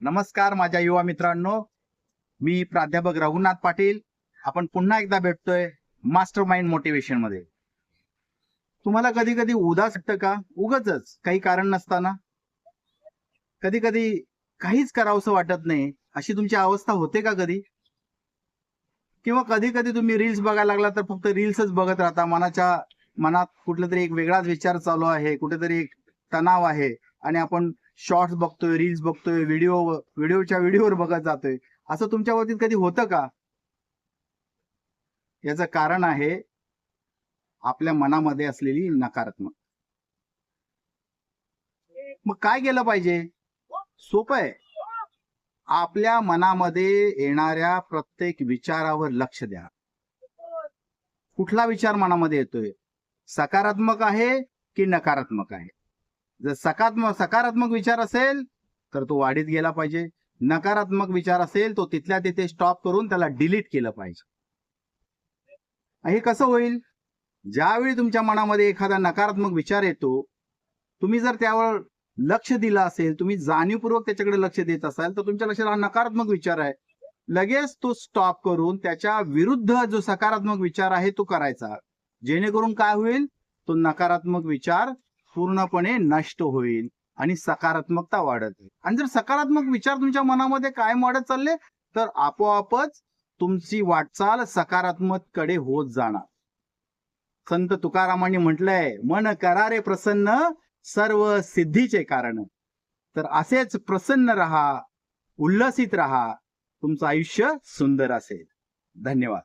नमस्कार माझ्या युवा मित्रांनो, मी प्राध्यापक रघुनाथ पाटील. आपण पुन्हा एकदा भेटतोय मास्टर माइंड मोटिवेशन मध्ये. तुम्हाला कधी कधी उदास वाटतं का? उगाचच काही कारण नसताना. कधी कधी काहीच करावंसं वाटत नाही, अशी तुमची अवस्था होते का कधी? किंवा कधी कधी तुम्ही रील्स बघायला लागला तर फक्त रील्सच बघत राहता, मनात कुठला तरी एक वेगळाच विचार चालू आहे, कुठेतरी एक तणाव आहे आणि आपण शॉर्ट्स बघतोय, रील्स बघतोय, व्हिडिओच्या व्हिडिओवर बघत जातोय. असं तुमच्या बाबतीत कधी होतं का? याचं कारण आहे आपल्या मनामध्ये असलेली नकारात्मक. मग काय केलं पाहिजे? सोपं आहे. आपल्या मनामध्ये येणाऱ्या प्रत्येक विचारावर लक्ष द्या. कुठला विचार मनामध्ये येतोय? सकारात्मक आहे की नकारात्मक आहे? जर सकारात्मक विचार असेल तर तो वाढीत गेला पाहिजे. नकारात्मक विचार असेल तो तिथल्या तिथे स्टॉप करून त्याला डिलीट केलं पाहिजे. हे कसं होईल? ज्यावेळी तुमच्या मनामध्ये एखादा नकारात्मक विचार येतो, तुम्ही जर त्यावर लक्ष दिलं असेल, तुम्ही जाणीवपूर्वक त्याच्याकडे लक्ष देत असाल, तर तुमच्या लक्षात हा नकारात्मक विचार आहे, लगेच तो स्टॉप करून त्याच्या विरुद्ध जो सकारात्मक विचार आहे तो करायचा. जेणेकरून काय होईल? तो नकारात्मक विचार पूर्णपणे नष्ट होईल आणि सकारात्मकता वाढत जाईल. आणि जर सकारात्मक विचार तुमच्या मनामध्ये कायम वाढत चालले तर आपोआपच तुमची वाटचाल सकारात्मककडे होत जाणार. संत तुकारामांनी म्हटलंय, मन करारे प्रसन्न सर्व सिद्धीचे कारण. तर असेच प्रसन्न रहा, उल्लसित रहा, तुमचं आयुष्य सुंदर असेल. धन्यवाद.